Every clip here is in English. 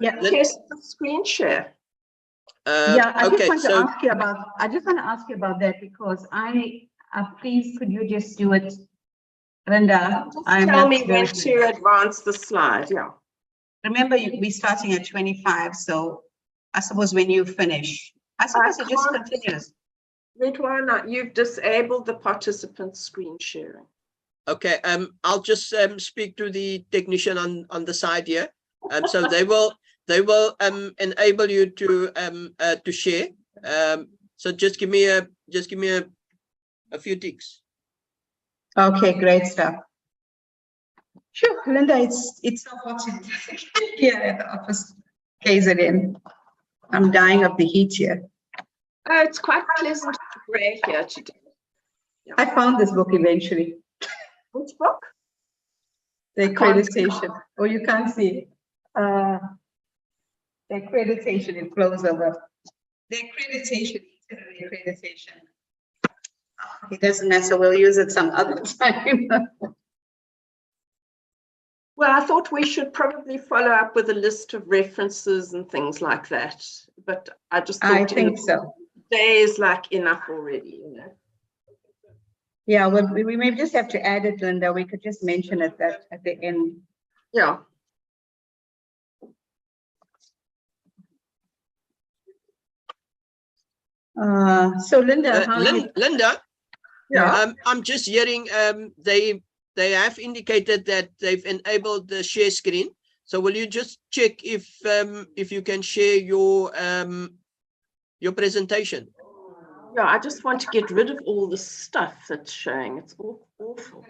Yeah. Test the screen share. Yeah, I okay, just want to ask you about. I just want to ask you about that because please, could you just do it, Linda? Just tell me when to advance the slide. Yeah. Remember, we're starting at 25, so I suppose when you finish, I suppose it just continues. Ridwan, you've disabled the participant screen sharing. Okay, I'll just speak to the technician on the side here. So they will enable you to share. So just give me a few ticks. Okay, great stuff. Sure, Linda, it's so hot here at the office. KZN. I'm dying of the heat here. Oh, it's quite pleasant gray here today. Yeah. I found this book eventually. Which book? The accreditation. Oh, you can't see it. The accreditation, it flows over. The accreditation, the accreditation. It doesn't matter, we'll use it some other time. Well, I thought we should probably follow up with a list of references and things like that. But I just thought, I think so. Today is like enough already, you know. Yeah, well, we may just have to add it, Linda. We could just mention it at the end. Yeah. So Linda, Linda, yeah. I'm just hearing they have indicated that they've enabled the share screen. So will you just check if you can share your presentation? Yeah, I just want to get rid of all the stuff that's showing. It's awful.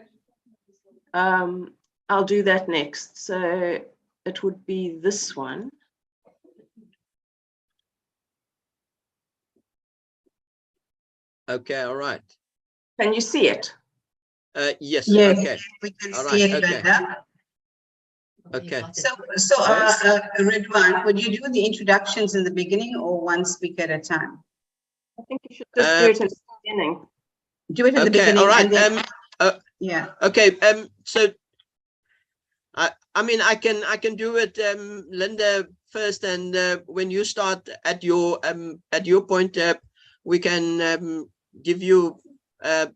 I'll do that next. So it would be this one. Okay, all right. Can you see it? Yes. Yes, okay. we can all see right. it, Okay. Linda. Okay. So Ridwan, would you do the introductions in the beginning or one speaker at a time? I think you should just do it in the beginning. Do it in the beginning. All right. And then, yeah. Okay. So I mean I can do it, Linda, first, and when you start at your point, we can give you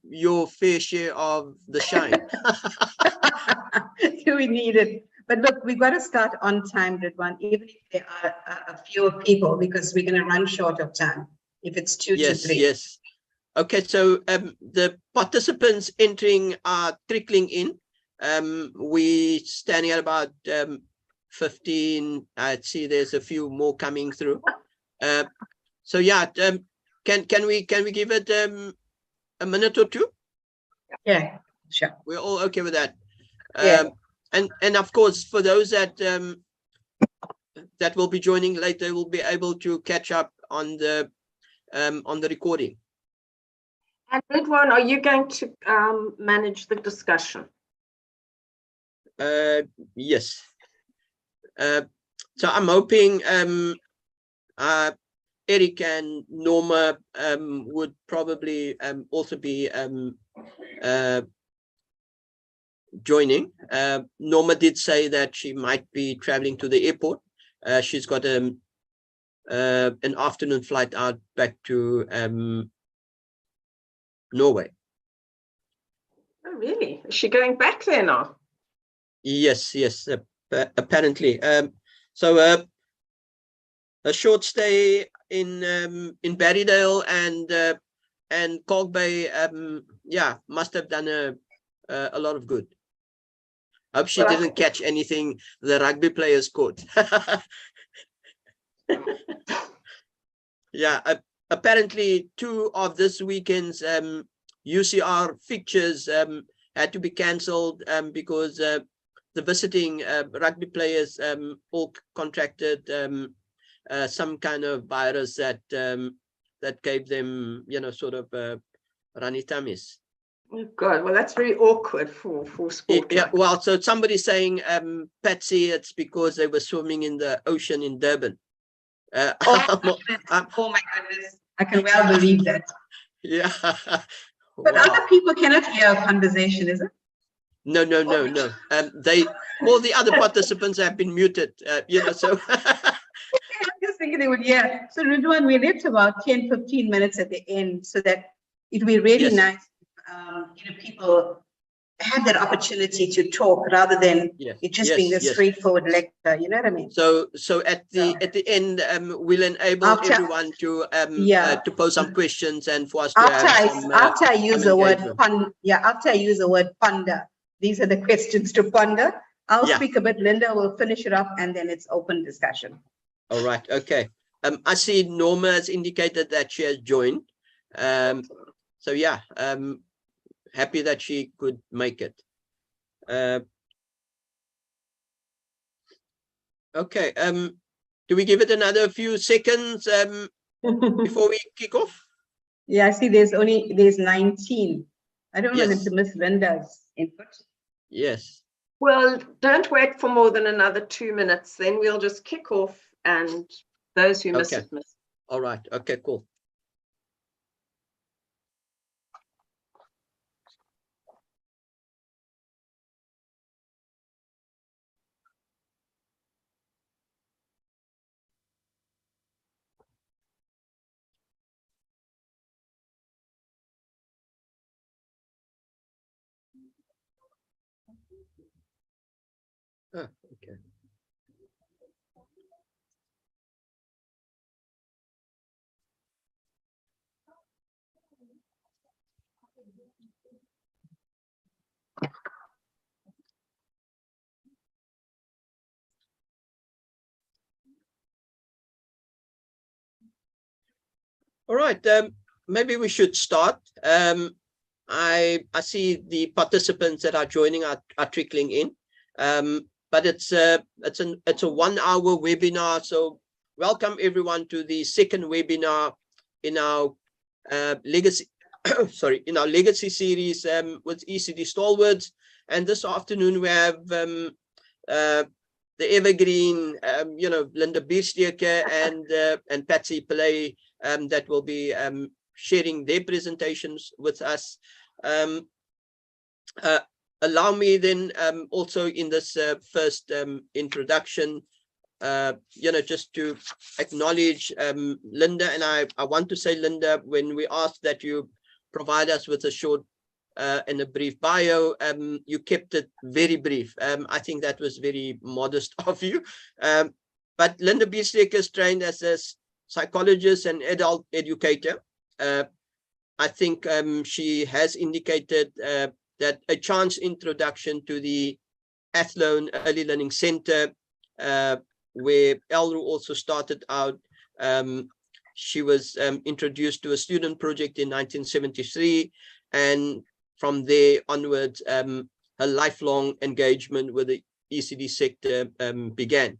your fair share of the shine. We need it. But look, we've got to start on time, Ridwan, even if there are a fewer people, because we're going to run short of time if it's 2 to 3. Yes. Okay, so the participants entering are trickling in. We standing at about 15. I'd see there's a few more coming through. So yeah, can we give it a minute or two? Yeah, sure. We're all okay with that. Yeah. And of course, for those that will be joining later, will be able to catch up on the recording. And Ridwan, are you going to manage the discussion? Yes. So I'm hoping Eric and Norma would probably also be joining. Norma did say that she might be traveling to the airport. She's got an afternoon flight out back to Norway. Oh, really? Is she going back there now? Yes, apparently. So a short stay in Barrydale and Kalk Bay, yeah, must have done a lot of good. Hope she didn't catch anything the rugby players caught. Yeah, apparently 2 of this weekend's UCR fixtures had to be cancelled because the visiting rugby players all contracted some kind of virus that gave them, sort of runny tummies. Oh God, well, that's very awkward for sport. Yeah, well, so somebody's saying, Patsy, it's because they were swimming in the ocean in Durban. Oh my goodness, I can well believe that. Yeah. But other people cannot hear a conversation, is it? No. All the other participants have been muted, so. I'm just thinking they would, yeah. So Ridwan, we left about 10, 15 minutes at the end so that it would be really Yes. nice, people have that opportunity to talk rather than it just being a straightforward lecture. You know what I mean? So at the end, we'll enable everyone to pose some questions and for us to have some, after I use the word engagement. after I use the word ponder, these are the questions to ponder. I'll speak a bit. Linda will finish it up, and then it's open discussion. All right. Okay. I see Norma has indicated that she has joined. So yeah. Happy that she could make it. Okay. Do we give it another few seconds before we kick off? Yeah, I see there's 19. I don't want to miss Linda's input. Yes. Well, don't wait for more than another 2 minutes. Then we'll just kick off, and those who miss it, miss. All right. Okay, cool. Okay. All right. Maybe we should start. I see the participants that are joining are trickling in. But it's a 1 hour webinar. So welcome everyone to the second webinar in our legacy in our legacy series with ECD stalwarts. And this afternoon we have the evergreen Linda Biersteke and Patsy Pillay that will be sharing their presentations with us. Allow me then also in this first introduction, just to acknowledge Linda. And I want to say, Linda, when we asked that you provide us with a short and a brief bio, you kept it very brief. I think that was very modest of you. But Linda Biersteke is trained as a psychologist and adult educator. I think she has indicated that a chance introduction to the Athlone Early Learning Center, where Elru also started out. She was introduced to a student project in 1973, and from there onwards, her lifelong engagement with the ECD sector began.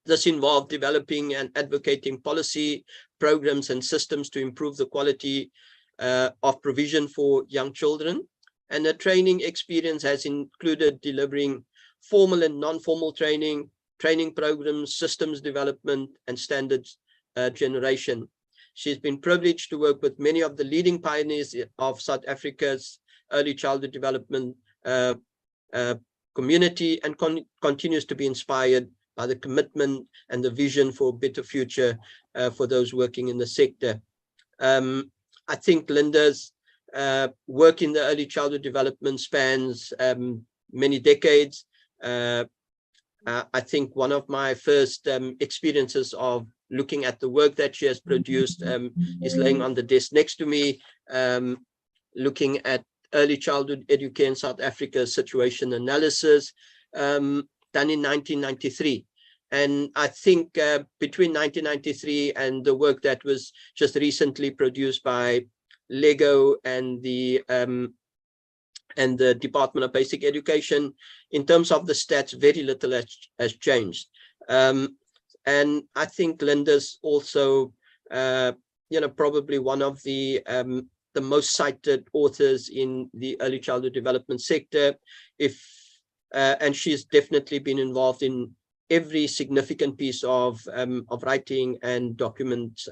This involved developing and advocating policy, programs and systems to improve the quality of provision for young children. And the training experience has included delivering formal and non-formal training programs, systems development, and standards generation. She's been privileged to work with many of the leading pioneers of South Africa's early childhood development community, and continues to be inspired by the commitment and the vision for a better future for those working in the sector. I think Linda's work in the early childhood development spans many decades. I think one of my first experiences of looking at the work that she has produced is laying on the desk next to me, looking at early childhood education in South Africa situation analysis done in 1993. And I think between 1993 and the work that was just recently produced by Lego and the Department of Basic Education, in terms of the stats, very little has changed. And I think Linda's also, probably one of the most cited authors in the early childhood development sector. And she's definitely been involved in every significant piece of writing and documents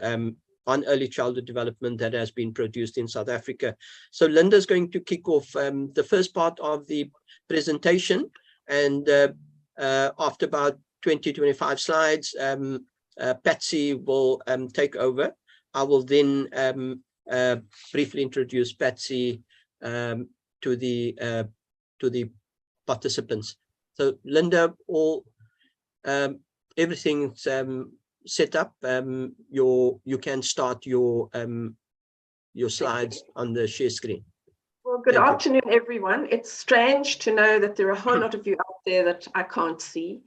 on early childhood development that has been produced in South Africa. So Linda is going to kick off the first part of the presentation, and after about 20-25 slides, Patsy will take over. I will then briefly introduce Patsy to the participants. So Linda, everything's set up. You can start your slides on the share screen. Well, good Thank you. afternoon, everyone. It's strange to know that there are a whole lot of you out there that I can't see.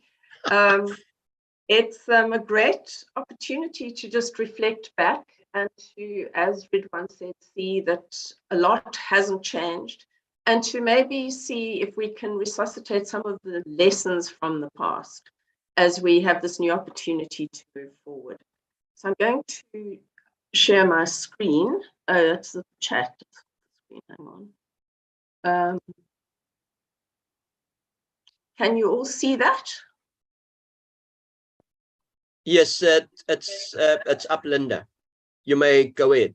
It's a great opportunity to just reflect back and to, as Ridwan said, see that a lot hasn't changed, and to maybe see if we can resuscitate some of the lessons from the past as we have this new opportunity to move forward. So I'm going to share my screen. That's the chat. Hang on. Can you all see that? Yes, it's up, Linda. You may go ahead.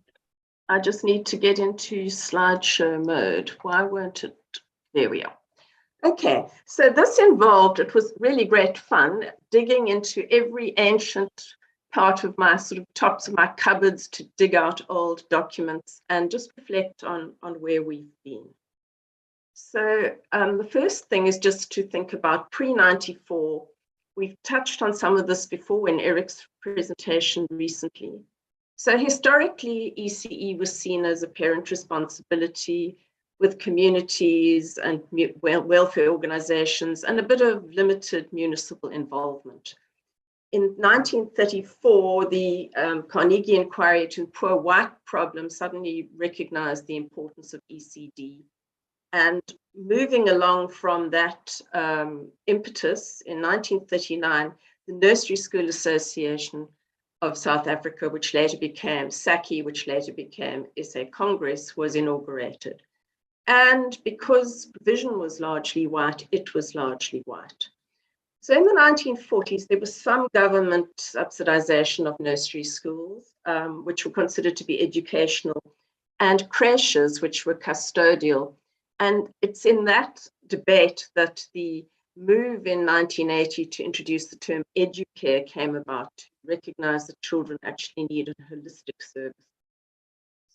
I just need to get into slideshow mode. Why won't it? There we are. Okay, so this involved, it was really great fun, digging into every ancient part of my sort of tops of my cupboards to dig out old documents and just reflect on where we've been. So the first thing is just to think about pre-94. We've touched on some of this before in Eric's presentation recently. So historically, ECE was seen as a parent responsibility with communities and welfare organizations and a bit of limited municipal involvement. In 1934, the Carnegie Inquiry into Poor White Problem suddenly recognized the importance of ECD. And moving along from that impetus, in 1939, the Nursery School Association of South Africa, which later became SACI, which later became SA Congress, was inaugurated. And because provision was largely white, it was largely white. So in the 1940s, there was some government subsidization of nursery schools, which were considered to be educational, and creches, which were custodial. And it's in that debate that the move in 1980 to introduce the term educare came about, to recognize that children actually needed holistic service.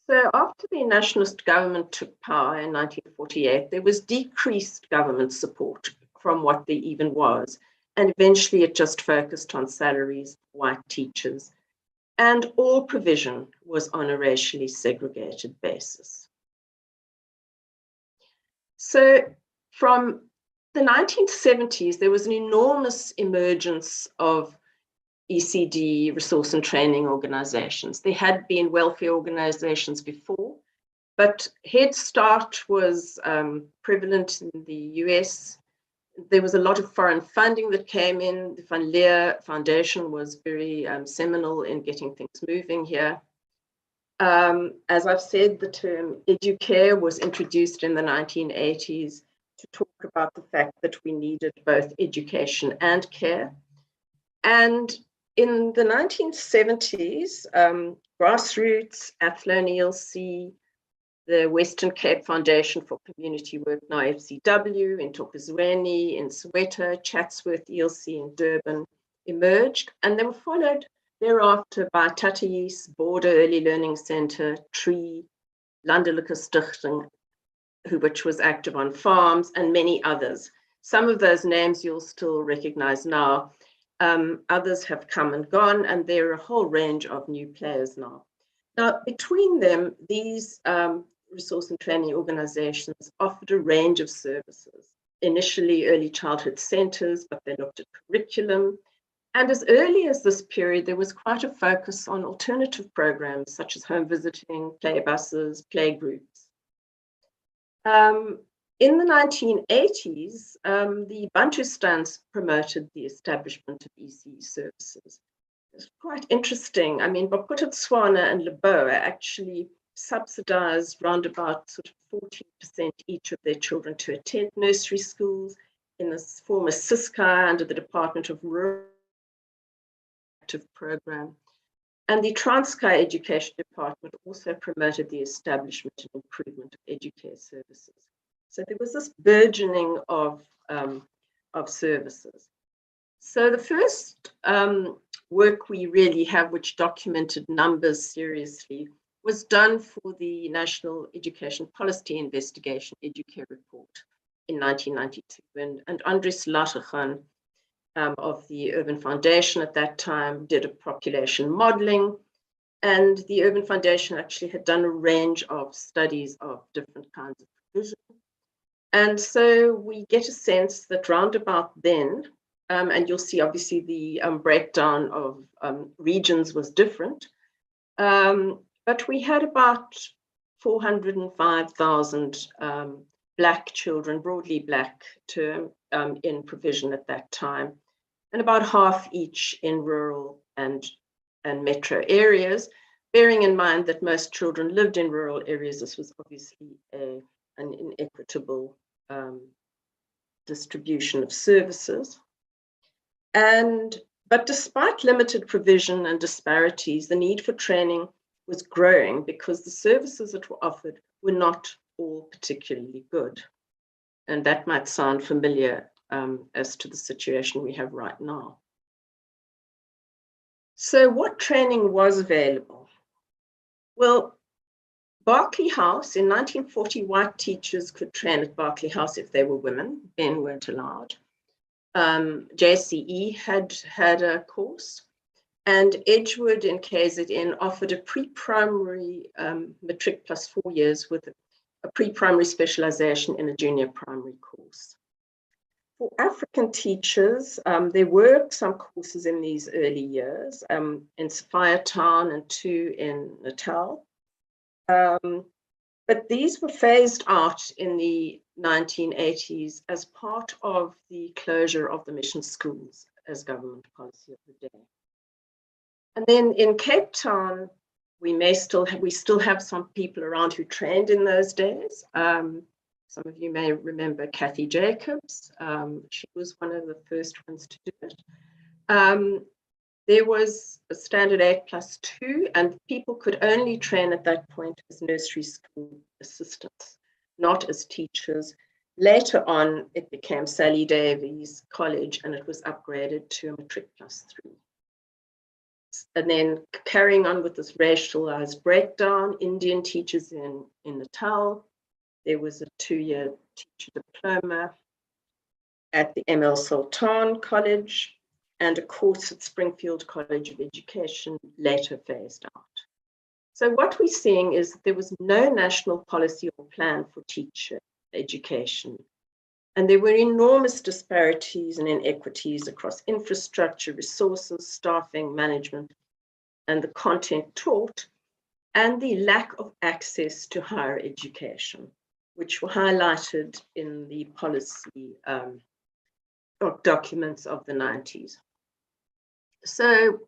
So after the nationalist government took power in 1948, there was decreased government support from what there even was. And eventually it just focused on salaries, white teachers, and all provision was on a racially segregated basis. So from the 1970s, there was an enormous emergence of ECD, resource and training organizations. There had been welfare organizations before, but Head Start was prevalent in the US. There was a lot of foreign funding that came in. The Van Leer Foundation was very seminal in getting things moving here. As I've said, the term educare was introduced in the 1980s to talk about the fact that we needed both education and care. And in the 1970s, grassroots, Athlone ELC, the Western Cape Foundation for Community Work, now FCW, in Thokozweni, in Soweto, Chatsworth ELC in Durban emerged, and they were followed thereafter by Tatayis, Border Early Learning Centre, TREE, Landelike Stichting, which was active on farms, and many others. Some of those names you'll still recognize now. Others have come and gone, and there are a whole range of new players now. Now, between them, these resource and training organizations offered a range of services. Initially, early childhood centers, but they looked at curriculum. And as early as this period, there was quite a focus on alternative programs such as home visiting, play buses, play groups. In the 1980s, the Bantustans promoted the establishment of ECE services. It's quite interesting. I mean, Bophuthatswana and Leboa actually subsidized round about sort of 14% each of their children to attend nursery schools in this former SISCA under the Department of Rural Active Program. And the Transkei Education Department also promoted the establishment and improvement of educare services. So there was this burgeoning of services. So the first work we really have, which documented numbers seriously, was done for the National Education Policy Investigation Educare Report in 1992. And Andries Lattergan of the Urban Foundation at that time did a population modeling. And the Urban Foundation actually had done a range of studies of different kinds of provision. And so we get a sense that roundabout then, and you'll see obviously the breakdown of regions was different, but we had about 405,000 Black children, broadly Black term, in provision at that time, and about half each in rural and metro areas, bearing in mind that most children lived in rural areas. This was obviously an inequitable distribution of services. But despite limited provision and disparities, the need for training was growing because the services that were offered were not all particularly good. And that might sound familiar as to the situation we have right now. So what training was available? Well, Berkeley House, in 1940, white teachers could train at Berkeley House if they were women. Men weren't allowed. JCE had a course, and Edgewood in KZN offered a pre-primary matric plus 4 years with a pre-primary specialization in a junior primary course. For African teachers, there were some courses in these early years, in Sophiatown and 2 in Natal. But these were phased out in the 1980s as part of the closure of the mission schools as government policy of the day. And then in Cape Town, we still have some people around who trained in those days. Some of you may remember Kathy Jacobs. She was one of the first ones to do it. There was a standard 8+2, and people could only train at that point as nursery school assistants, not as teachers. Later on, it became Sally Davies College, and it was upgraded to a matric +3. And then carrying on with this racialized breakdown, Indian teachers in Natal. There was a 2-year teacher diploma at the ML Sultan College, and a course at Springfield College of Education, later phased out. So what we're seeing is that there was no national policy or plan for teacher education. And there were enormous disparities and inequities across infrastructure, resources, staffing, management, and the content taught, and the lack of access to higher education, which were highlighted in the policy documents of the 90s. So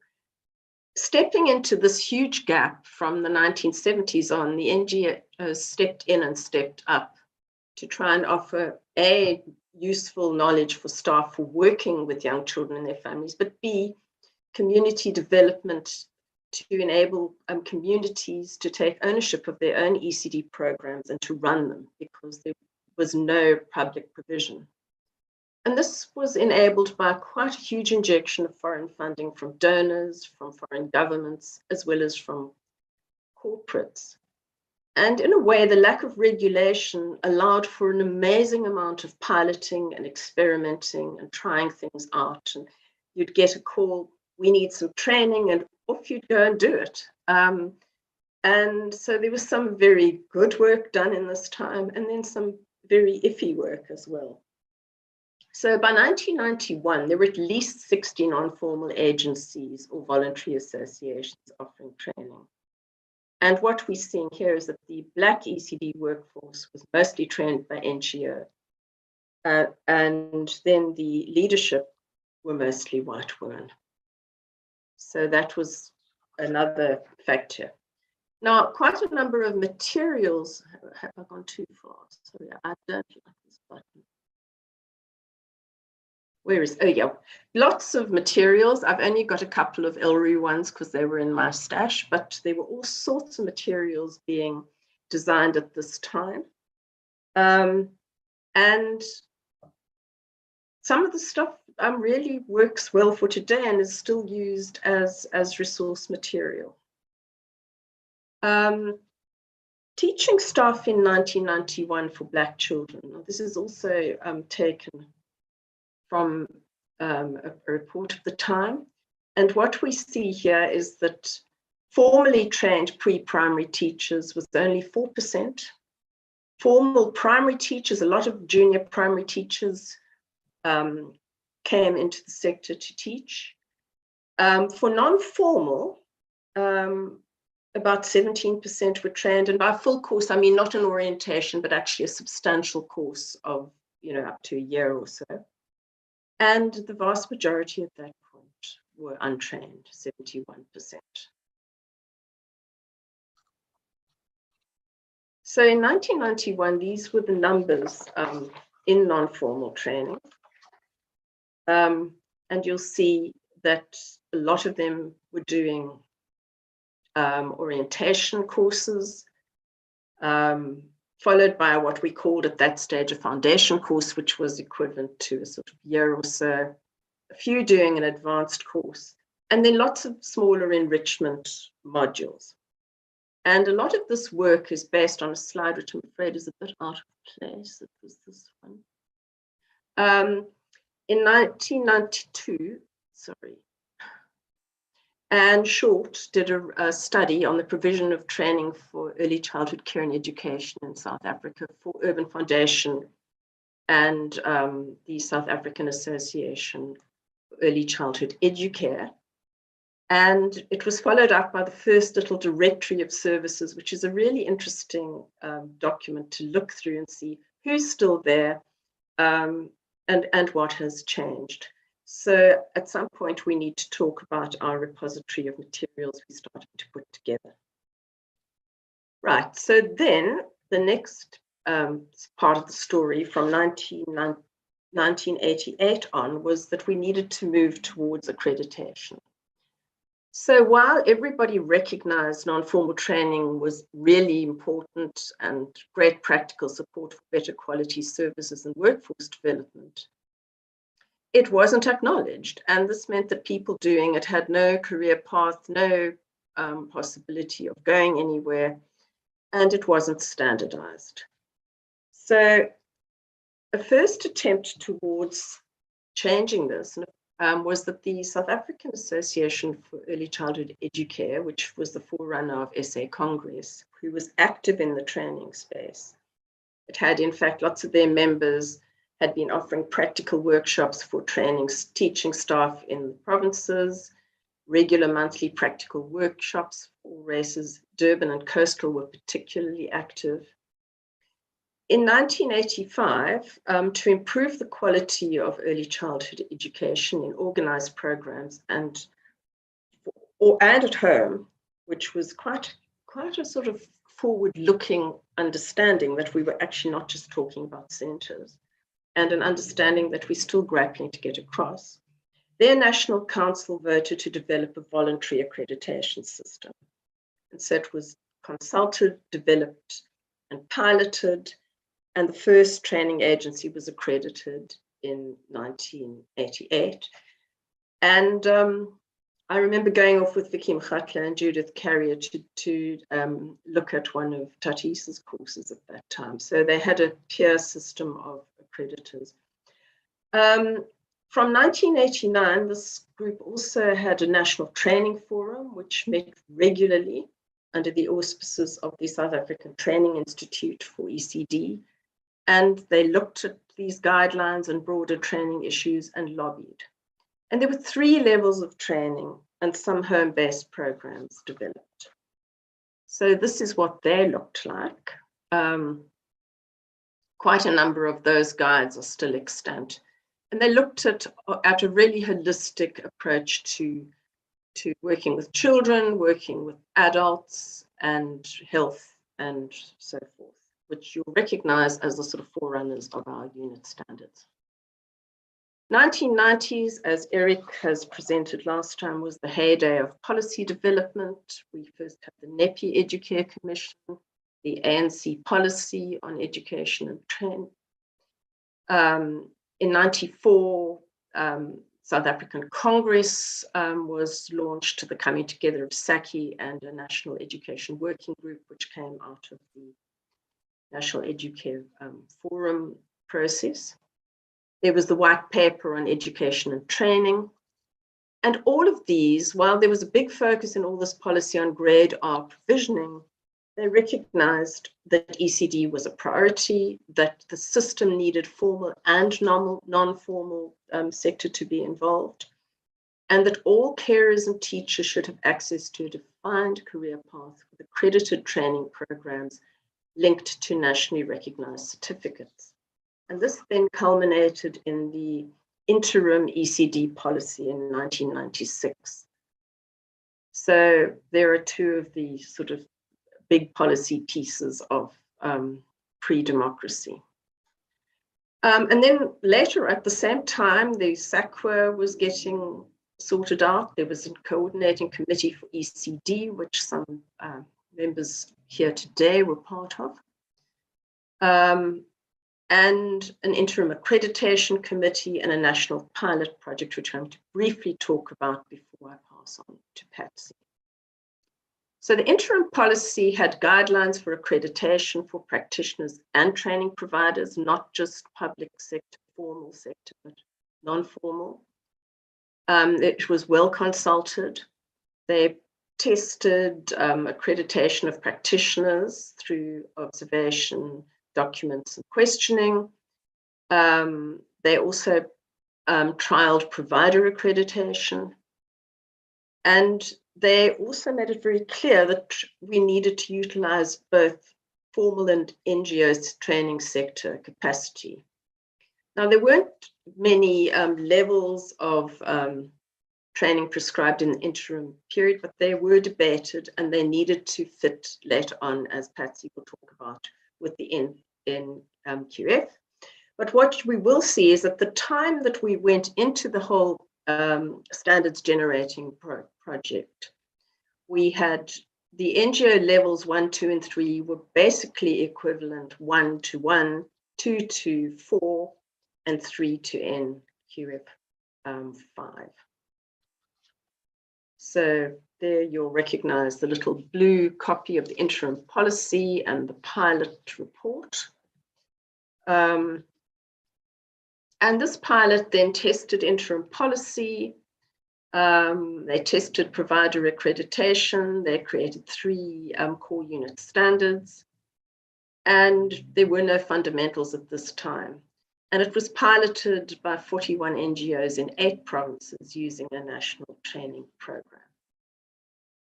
stepping into this huge gap from the 1970s on, the NGOs stepped in and stepped up to try and offer A, useful knowledge for staff for working with young children and their families, but B, community development to enable communities to take ownership of their own ECD programs and to run them, because there was no public provision. And this was enabled by quite a huge injection of foreign funding from donors, from foreign governments, as well as from corporates. And in a way, the lack of regulation allowed for an amazing amount of piloting and experimenting and trying things out. And you'd get a call, we need some training, and off you'd go and do it. And so there was some very good work done in this time, and then some very iffy work as well. So by 1991, there were at least 60 non-formal agencies or voluntary associations offering training. And what we're seeing here is that the Black ECD workforce was mostly trained by NGO. And then the leadership were mostly white women. So that was another factor. Now, quite a number of materials, have I gone too far? Sorry, I don't like this button. where is, oh yeah, lots of materials. I've only got a couple of Elru ones because they were in my stash, but there were all sorts of materials being designed at this time. And some of the stuff really works well for today and is still used as resource material. Teaching staff in 1991 for Black children. Now, this is also taken from a report of the time. And what we see here is that formally trained pre-primary teachers was only 4%. Formal primary teachers, a lot of junior primary teachers came into the sector to teach. For non-formal, about 17% were trained, and by full course, I mean not an orientation, but actually a substantial course of, up to a year or so. And the vast majority at that point were untrained, 71%. So in 1991, these were the numbers in non-formal training. And you'll see that a lot of them were doing orientation courses, followed by what we called at that stage a foundation course, which was equivalent to a sort of year or so, a few doing an advanced course, and then lots of smaller enrichment modules. And a lot of this work is based on a slide, which I'm afraid is a bit out of place. It was this one. In 1992, Anne Short did a study on the provision of training for early childhood care and education in South Africa for Urban Foundation and the South African Association for Early Childhood Educare. And it was followed up by the first little directory of services, which is a really interesting document to look through and see who's still there and what has changed. So at some point, we need to talk about our repository of materials we started to put together. Right, so then the next part of the story from 1988 on was that we needed to move towards accreditation. So while everybody recognized non-formal training was really important and great practical support for better quality services and workforce development, it wasn't acknowledged. And this meant that people doing it had no career path, no possibility of going anywhere, and it wasn't standardized. So a first attempt towards changing this was that the South African Association for Early Childhood Educare, which was the forerunner of SA Congress, who was active in the training space. It had, in fact, lots of their members had been offering practical workshops for training teaching staff in the provinces, regular monthly practical workshops for races. Durban and Coastal were particularly active. In 1985, to improve the quality of early childhood education in organized programs and at home, which was quite a sort of forward-looking understanding that we were actually not just talking about centers, and an understanding that we're still grappling to get across, their National Council voted to develop a voluntary accreditation system. And so it was consulted, developed, and piloted, and the first training agency was accredited in 1988. And I remember going off with Vicky Mkhatla and Judith Carrier to look at one of Tatis's courses at that time. So they had a peer system of accreditors. From 1989, this group also had a national training forum, which met regularly under the auspices of the South African Training Institute for ECD. And they looked at these guidelines and broader training issues and lobbied. And there were 3 levels of training and some home-based programs developed. So this is what they looked like. Quite a number of those guides are still extant. And they looked at a really holistic approach to working with children, working with adults, and health, and so forth, which you'll recognize as the sort of forerunners of our unit standards. 1990s, as Eric has presented last time, was the heyday of policy development. We first had the NEPI Educare Commission, the ANC policy on education and training. In 94, South African Congress was launched, the coming together of SACI and a National Education Working Group, which came out of the National Educare Forum process. There was the white paper on education and training. And all of these, while there was a big focus in all this policy on grade R provisioning, they recognized that ECD was a priority, that the system needed formal and non-formal sector to be involved, and that all carers and teachers should have access to a defined career path with accredited training programs linked to nationally recognized certificates. And this then culminated in the interim ECD policy in 1996. So there are two of the sort of big policy pieces of pre-democracy. And then later, at the same time, the SACWA was getting sorted out. There was a coordinating committee for ECD, which some members here today were part of. And an interim accreditation committee and a national pilot project, which I'm going to briefly talk about before I pass on to Patsy. So the interim policy had guidelines for accreditation for practitioners and training providers, not just public sector, formal sector, but non-formal. It was well consulted. They tested accreditation of practitioners through observation, documents, and questioning. They also trialed provider accreditation. And they also made it very clear that we needed to utilize both formal and NGOs training sector capacity. Now, there weren't many levels of training prescribed in the interim period, but they were debated and they needed to fit later on, as Patsy will talk about, with the NQF. But what we will see is at the time that we went into the whole standards generating project, we had the NGO levels 1, 2, and 3 were basically equivalent 1 to 1, 2 to 4, and 3 to NQF 5. So there you'll recognize the little blue copy of the interim policy and the pilot report. And this pilot then tested interim policy. They tested provider accreditation. They created 3 core unit standards. And there were no fundamentals at this time. And it was piloted by 41 NGOs in 8 provinces using a national training program.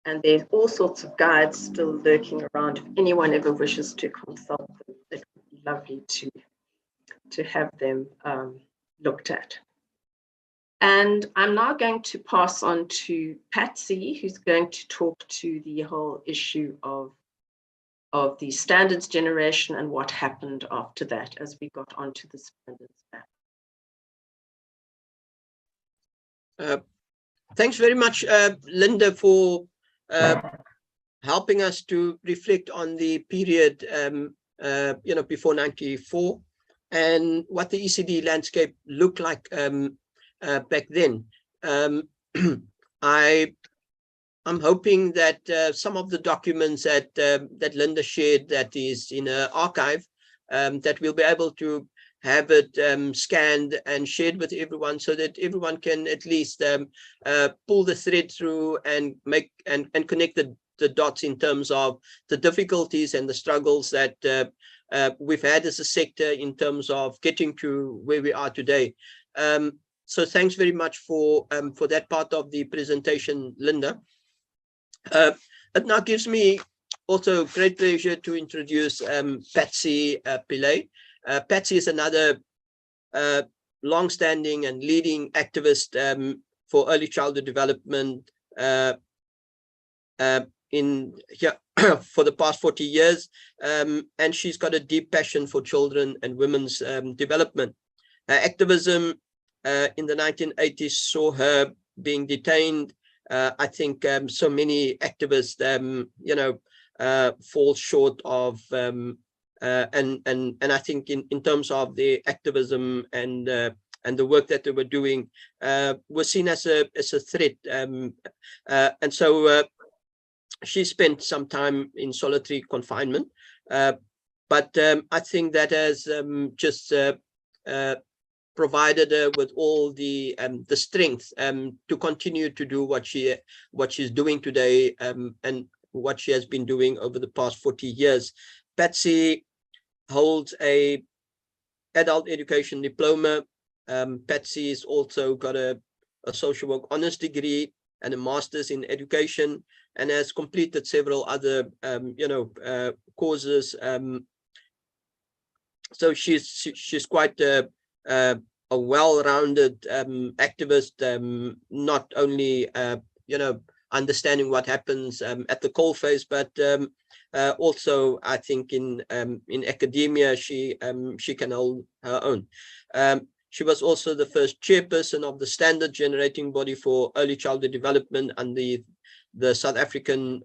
And there's all sorts of guides still lurking around. If anyone ever wishes to consult them, it would be lovely to have them looked at. And I'm now going to pass on to Patsy, who's going to talk to the whole issue of the standards generation and what happened after that as we got onto the standards map. Thanks very much, Linda, for helping us to reflect on the period before 94 and what the ECD landscape looked like back then. I'm hoping that some of the documents that Linda shared that is in her archive, that we'll be able to have it scanned and shared with everyone so that everyone can at least pull the thread through and make and connect the dots in terms of the difficulties and the struggles that we've had as a sector in terms of getting to where we are today. So thanks very much for that part of the presentation, Linda. It now gives me also great pleasure to introduce Patsy Pillay. Patsy is another long-standing and leading activist for early childhood development in here for the past 40 years, and she's got a deep passion for children and women's development. Her activism in the 1980s saw her being detained. I think so many activists, fall short of, and I think in terms of the activism and the work that they were doing, was seen as a threat, and so she spent some time in solitary confinement. But I think that has just provided her with all the strength to continue to do what she's doing today, and what she has been doing over the past 40 years. Patsy holds a adult education diploma. Patsy's also got a social work honors degree and a master's in education, and has completed several other courses. So she's quite a well-rounded activist, not only understanding what happens at the coalface, but also I think in academia she can hold her own. She was also the first chairperson of the standard generating body for early childhood development under the South African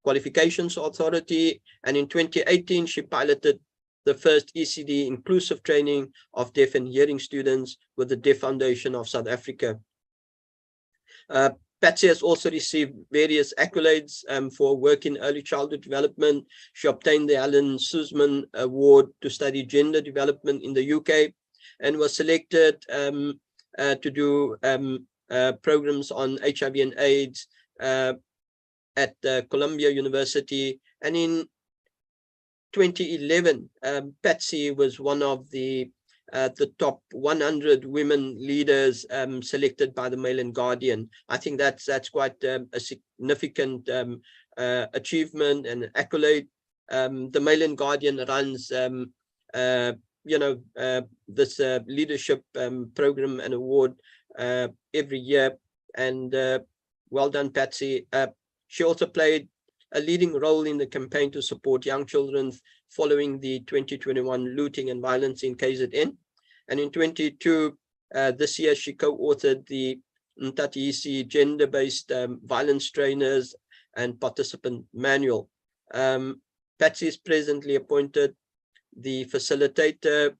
Qualifications Authority, and in 2018 she piloted the first ECD inclusive training of deaf and hearing students with the Deaf Foundation of South Africa. Patsy has also received various accolades for work in early childhood development. She obtained the Alan Sussman Award to study gender development in the UK, and was selected to do programs on HIV and AIDS at Columbia University. And in 2011, Patsy was one of the top 100 women leaders selected by the Mail and Guardian. I think that's quite a significant achievement and accolade. The Mail and Guardian runs this leadership program and award every year, and well done, Patsy. She also played a leading role in the campaign to support young children following the 2021 looting and violence in KZN. And in 2022, this year, she co-authored the Ntatisi Gender-Based Violence Trainers and Participant Manual. Patsy is presently appointed the facilitator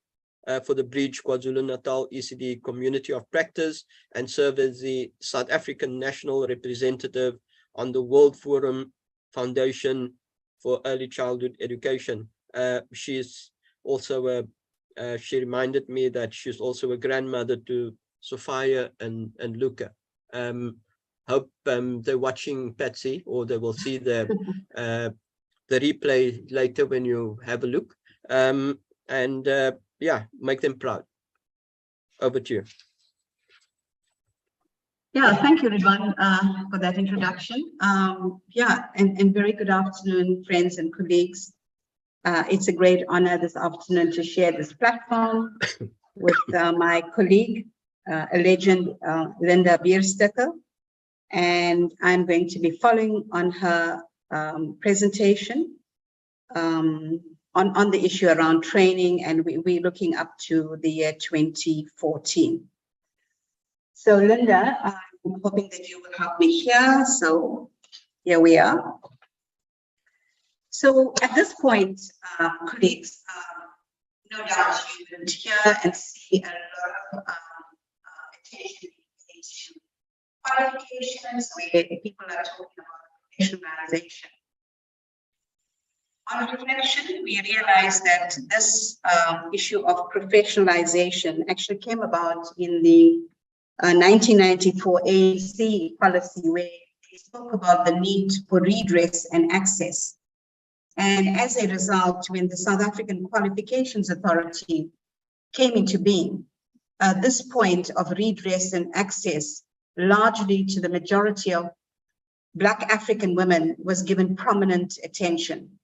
for the Bridge KwaZulu-Natal ECD Community of Practice, and serve as the South African National Representative on the World Forum Foundation for Early Childhood Education. She's also she reminded me that she's also a grandmother to Sophia and Luca. Hope they're watching, Patsy, or they will see the replay later when you have a look. Yeah, make them proud. Over to you. Yeah, thank you, Ridwan, for that introduction. Yeah, and very good afternoon, friends and colleagues. It's a great honor this afternoon to share this platform with my colleague, a legend, Linda Bierstecker, and I'm going to be following on her presentation on the issue around training, and we're looking up to the year 2014. So Linda, I'm hoping that you will help me here. So here we are. So at this point, colleagues, no doubt you will hear and see a lot of attention to qualifications, where people are talking about professionalization. On reflection, we realized that this issue of professionalization actually came about in the 1994 ANC policy, where they spoke about the need for redress and access. And as a result, when the South African Qualifications Authority came into being, this point of redress and access, largely to the majority of Black African women, was given prominent attention.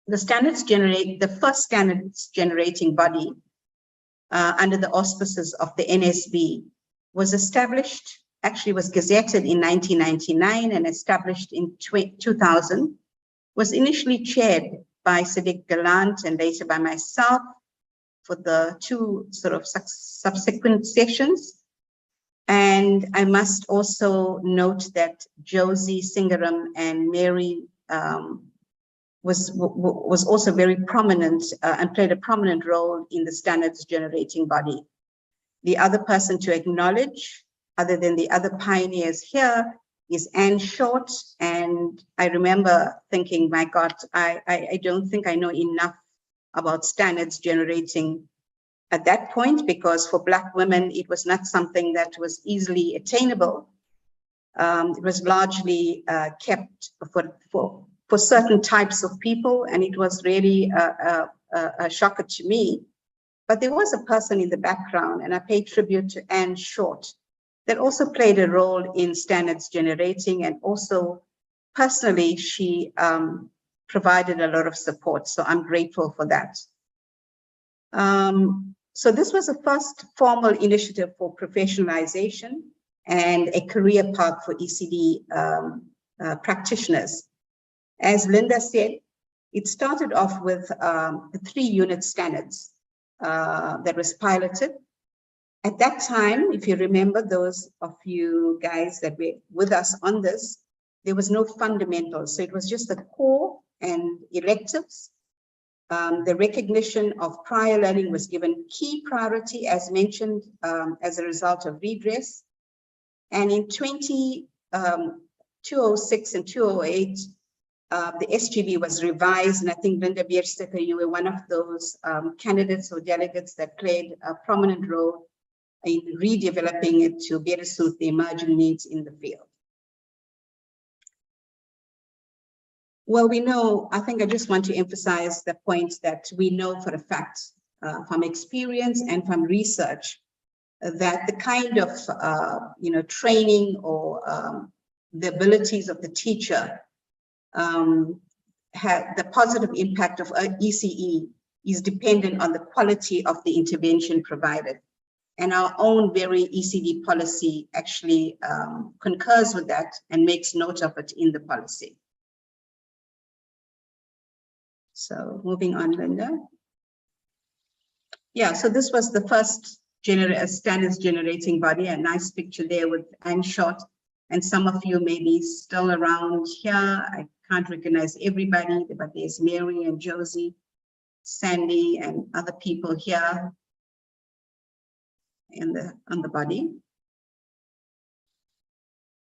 The first standards generating body under the auspices of the NSB was established, actually was gazetted in 1999 and established in 2000, was initially chaired by Sadiq Galant and later by myself, for the two sort of subsequent sessions. And I must also note that Josie Singaram and Mary was also very prominent and played a prominent role in the standards generating body. The other person to acknowledge, other than the other pioneers here, is Anne Short. And I remember thinking, my God, I don't think I know enough about standards generating at that point, because for Black women, it was not something that was easily attainable. It was largely kept for certain types of people, and it was really a shocker to me. But there was a person in the background, and I pay tribute to Anne Short, that also played a role in standards generating, and also personally, she provided a lot of support. So I'm grateful for that. So this was the first formal initiative for professionalization and a career path for ECD practitioners. As Linda said, it started off with the 3-unit standards that was piloted. At that time, if you remember, those of you guys that were with us on this, there was no fundamentals. So it was just the core and electives. The recognition of prior learning was given key priority, as mentioned, as a result of redress. And in 2006 and 2008, the SGB was revised, and I think Linda Bierstecker, you were one of those candidates or delegates that played a prominent role in redeveloping it to better suit the emerging needs in the field. Well, we know, I think I just want to emphasize the point that we know for a fact from experience and from research that the kind of training or the abilities of the teacher the positive impact of ECE is dependent on the quality of the intervention provided. And our own very ECD policy actually concurs with that and makes note of it in the policy. So moving on, Linda. Yeah, so this was the first standards generating body, a nice picture there with Anne Short. And some of you may be still around here. I can't recognize everybody, but there's Mary and Josie, Sandy, and other people here on the body.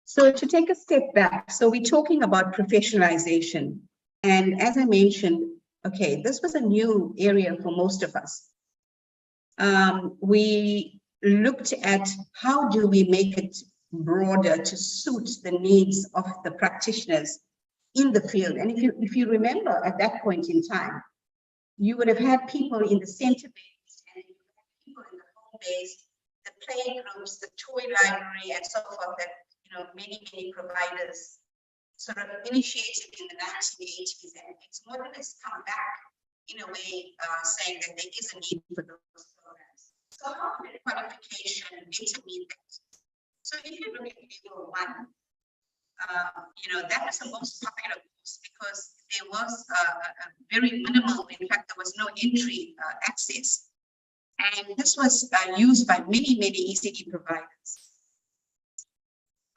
So to take a step back, so we're talking about professionalization. And as I mentioned, okay, this was a new area for most of us. We looked at how do we make it broader to suit the needs of the practitioners in the field. And if you remember at that point in time, you would have had people in the center base and you would have people in the home base, the play groups, the toy library, and so forth that many providers sort of initiated in the 1980s, and it's more or less come back in a way saying that there is a need for those programs. So how can qualification better meet that? So if you look at level 1, that was the most popular course because there was a very minimal, in fact, there was no entry access. And this was used by many ECD providers.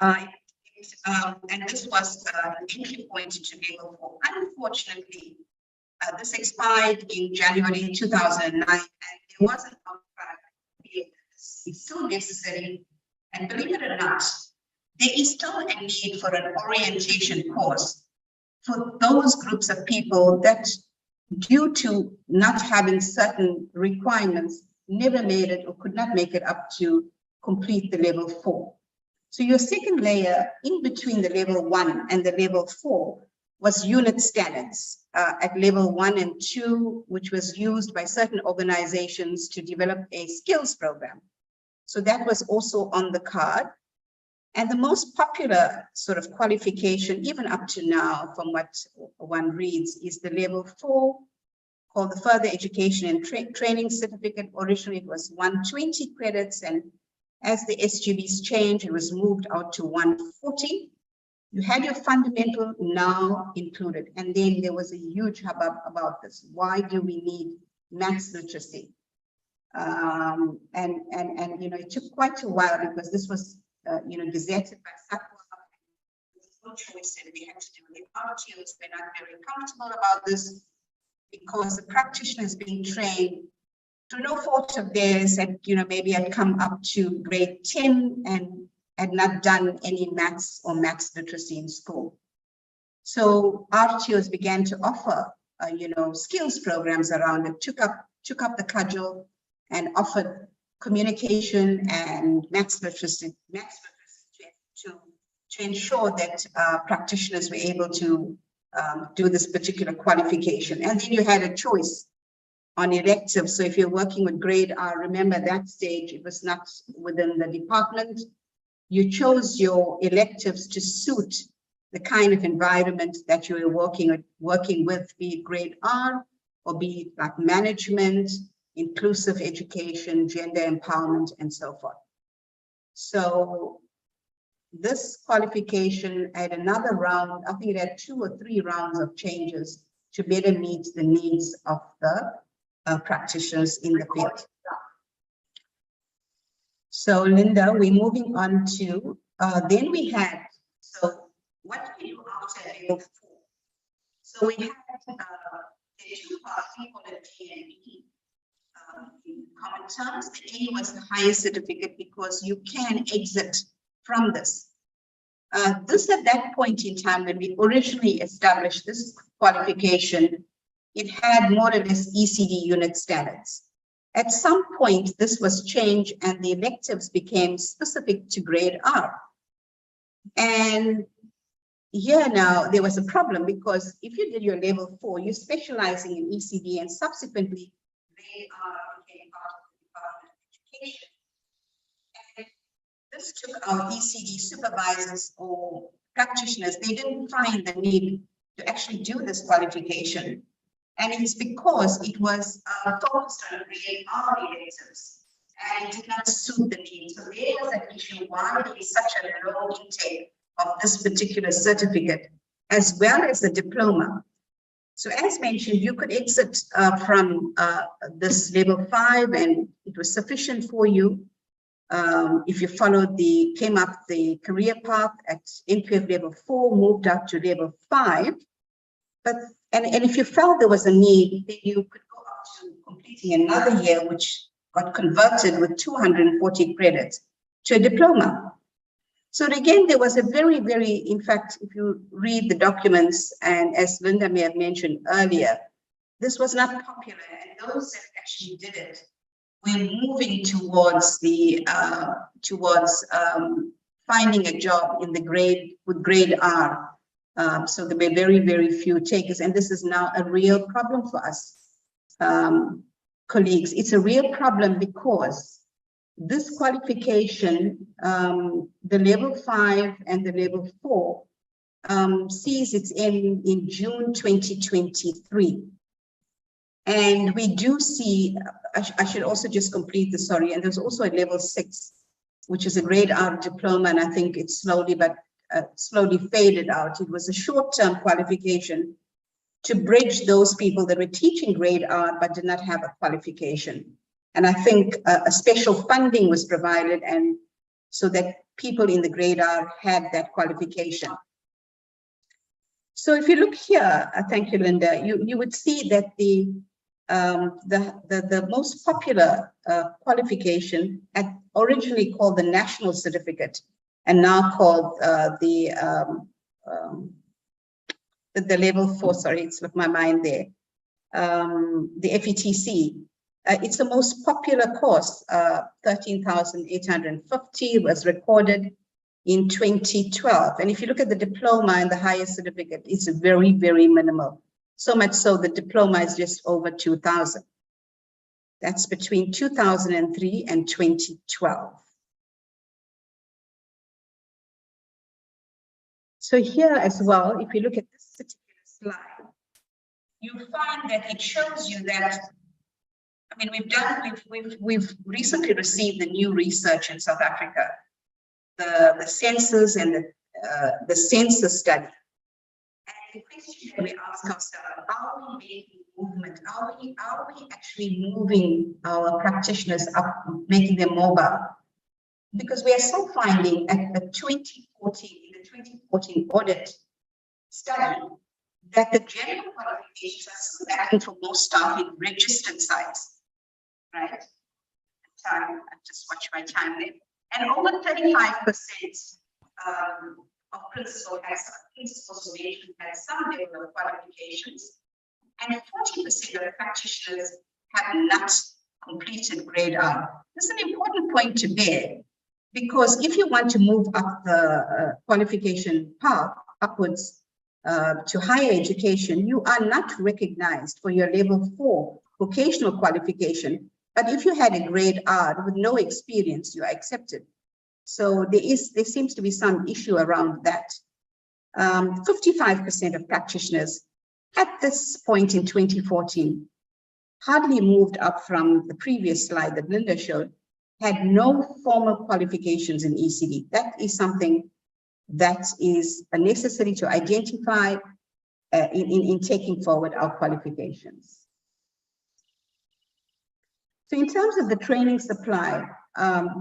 And this was an entry point into level 4. Unfortunately, this expired in January 2009, and there was an outcry. It's still necessary. And believe it or not, there is still a need for an orientation course for those groups of people that, due to not having certain requirements, never made it or could not make it up to complete the level 4. So your second layer in between the level 1 and the level 4 was unit standards at level 1 and 2, which was used by certain organizations to develop a skills program. So that was also on the card. And the most popular sort of qualification, even up to now, from what one reads, is the level 4, called the Further Education and Training Certificate. Originally, it was 120 credits, and as the SGBs changed, it was moved out to 140. You had your fundamental now included, and then there was a huge hubbub about this. Why do we need maths literacy? And you know, it took quite a while because this was you know, gazetted by SACWA. No choice, and we had to do the RTOs. We're not very comfortable about this because the practitioners being trained through no fault of theirs had, you know, maybe had come up to grade 10 and had not done any maths or maths literacy in school. So RTOs began to offer, you know, skills programs around it, took up the cudgel and offered communication and maths literacy to ensure that practitioners were able to do this particular qualification. And then you had a choice on electives. So if you're working with grade R, remember that stage, it was not within the department. You chose your electives to suit the kind of environment that you were working with, be it grade R or be it like management, inclusive education, gender empowerment, and so forth. So this qualification had another round, I think it had 2 or 3 rounds of changes to better meet the needs of the practitioners in the field. So Linda, we're moving on to, then we had, so what do we do after level 4? So we had the 2 parts, we call it A and E. In common terms, the A was the highest certificate because you can exit from this. This at that point in time, when we originally established this qualification, it had more or less ECD unit standards. At some point, this was changed and the electives became specific to grade R. And here now, there was a problem because if you did your level 4, you're specializing in ECD and subsequently grade R became part of the Department of Education. And this took our ECD supervisors or practitioners, they didn't find the need to actually do this qualification. And it's because it was focused on grade R electives and it did not suit the needs. So there was an issue why there is such a low intake of this particular certificate, as well as the diploma. So as mentioned, you could exit from this level 5 and it was sufficient for you. If you followed came up the career path at NQF level 4, moved up to level 5. But and if you felt there was a need, then you could go up to completing another year, which got converted with 240 credits to a diploma. So again, there was a very, very, in fact, if you read the documents, and as Linda may have mentioned earlier, this was not popular, and those that actually did it were moving towards the finding a job in the grade R. So there were very, very few takers, and this is now a real problem for us, colleagues. It's a real problem because this qualification, the level 5 and the level 4, sees its end in June 2023. And we do see, I should also just complete this, sorry, and there's also a level 6, which is a grade R diploma, and I think it's slowly faded out. It was a short-term qualification to bridge those people that were teaching grade R but did not have a qualification. And I think a special funding was provided, and so that people in the grade R had that qualification. So if you look here, thank you, Linda, you would see that the most popular qualification, originally called the National Certificate, and now called the level 4, sorry, it's with my mind there, the FETC. It's the most popular course, 13,850 was recorded in 2012. And if you look at the diploma and the highest certificate, it's very, very minimal. So much so the diploma is just over 2,000. That's between 2003 and 2012. So here as well, if you look at this particular slide, you find that it shows you that, I mean, we've recently received the new research in South Africa, the census and the census study. And the question that we ask ourselves, are we making movement? Are we actually moving our practitioners up, making them mobile? Because we are still finding at the 2014 audit study that the general qualifications are still lacking for most staff in registered sites, right? Time, I just watch my time there. And over 35% of principals had some level of qualifications, and 40% of practitioners have not completed grade R. This is an important point to bear, because if you want to move up the qualification path upwards to higher education, you are not recognized for your level 4 vocational qualification. But if you had a grade R with no experience, you are accepted. So there seems to be some issue around that. 55% of practitioners at this point in 2014 hardly moved up from the previous slide that Linda showed, had no formal qualifications in ECD. That is something that is necessary to identify in taking forward our qualifications. So in terms of the training supply,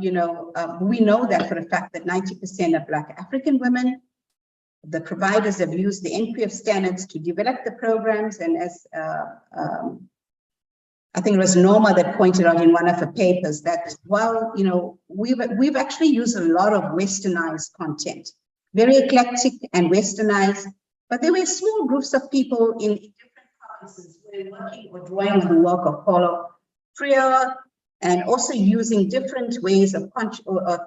we know that for a fact that 90% are Black African women. The providers have used the NQF standards to develop the programs, and as I think it was Norma that pointed out in one of her papers that while we've actually used a lot of westernized content, very eclectic and westernized, but there were small groups of people in different provinces who were working or drawing on the work of Paulo Freire, and also using different ways of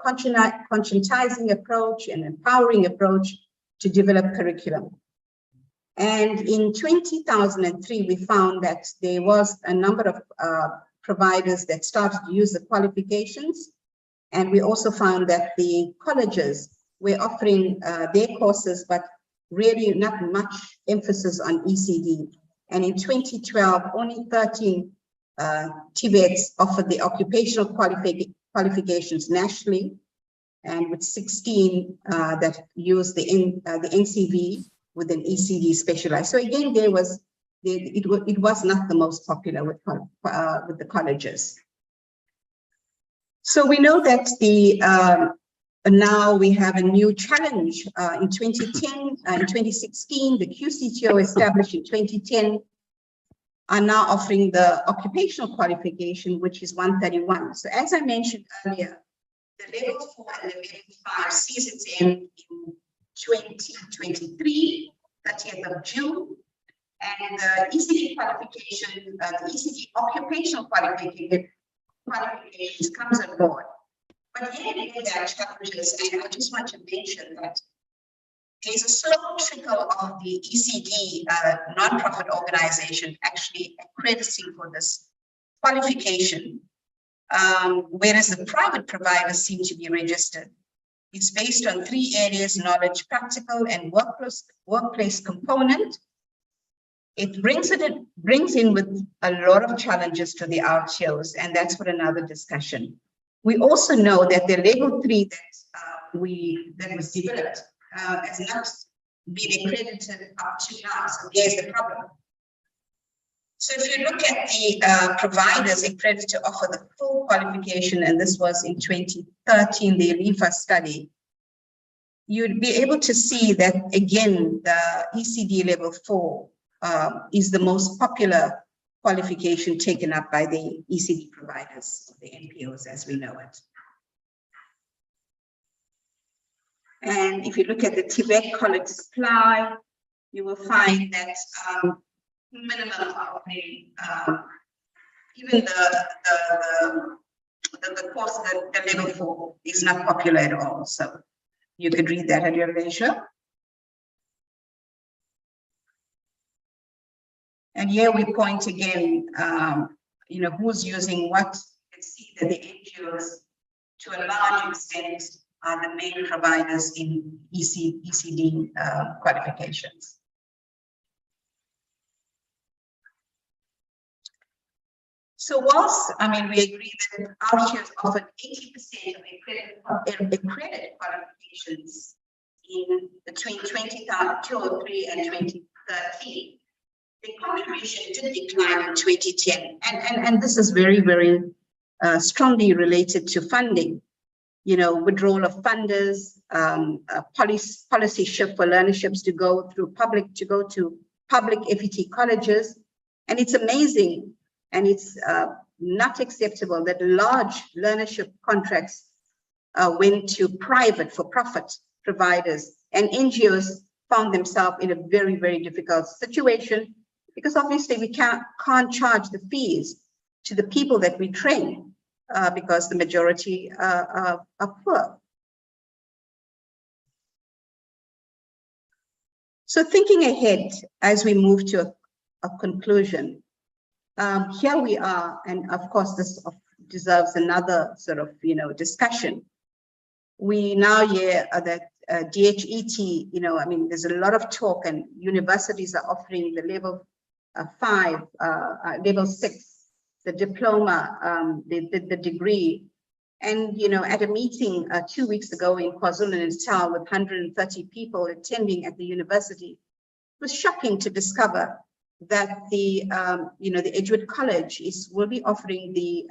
conscientizing approach and empowering approach to develop curriculum. And in 2003, we found that there was a number of providers that started to use the qualifications. And we also found that the colleges were offering their courses, but really not much emphasis on ECD. And in 2012, only 13 TVETs offered the occupational qualifications nationally, and with 16 that used the NCV with an ECD specialized. So again, it was not the most popular with the colleges. So we know that now we have a new challenge in 2010, in 2016, the QCTO established in 2010 are now offering the occupational qualification, which is 131. So as I mentioned earlier, the level 4 and the level 5 sees its end in 2023, 30th of June. And the ECD qualification, the ECD occupational qualifications comes on board. But yet again, there are challenges, and I just want to mention that there's a slow trickle of the ECD nonprofit organization actually accrediting for this qualification, whereas the private providers seem to be registered. It's based on 3 areas: knowledge, practical, and workplace component. It brings in with a lot of challenges to the RTOs, and that's for another discussion. We also know that the level 3 that was developed has not been accredited up to now, so there's the problem. So if you look at the providers accredited to offer the full qualification, and this was in 2013, the ELIFA study, you'd be able to see that, again, the ECD level 4 is the most popular qualification taken up by the ECD providers, the NPOs as we know it. And if you look at the TVET college supply, you will find that minimum of even the course, the level 4 is not popular at all. So you could read that at your leisure. And here we point again, who's using what. You can see that the NGOs, to a large extent, are the main providers in ECD qualifications. So whilst, we agree that RTOs offered 80% of accredited qualifications between 2003 and 2013, the contribution did decline in 2010. And this is very, very strongly related to funding. You know, withdrawal of funders, policy shift for learnerships to go to public FET colleges. And it's amazing, and it's not acceptable that large learnership contracts went to private for-profit providers, and NGOs found themselves in a very, very difficult situation, because obviously we can't charge the fees to the people that we train, because the majority are poor. So thinking ahead as we move to a conclusion, here we are, and of course this deserves another sort of, you know, discussion. We now hear that DHET, you know, I mean, there's a lot of talk, and universities are offering the level 5, level 6, the diploma, the degree. And, you know, at a meeting 2 weeks ago in KwaZulu-Natal with 130 people attending at the university, it was shocking to discover that the, you know, the Edgewood College will be offering the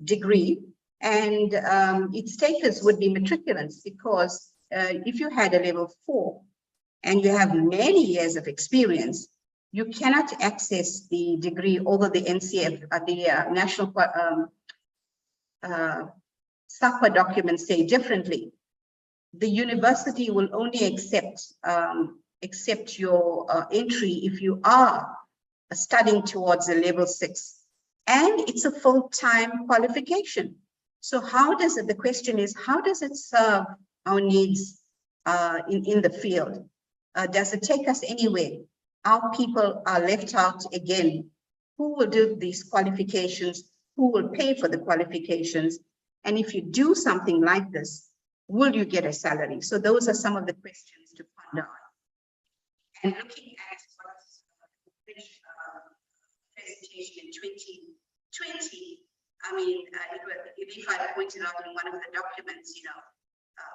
degree, and its status would be matriculants, because if you had a level 4 and you have many years of experience, you cannot access the degree, although the NCF, the National SAPA documents say differently. The university will only accept your entry if you are studying towards a level 6, and it's a full-time qualification. So how does it, the question is, how does it serve our needs in the field? Does it take us anywhere? Our people are left out again. Who will do these qualifications? Who will pay for the qualifications? And if you do something like this, will you get a salary? So those are some of the questions to ponder on. And looking at what presentation in 2020, I mean, if I pointed out in one of the documents, you know,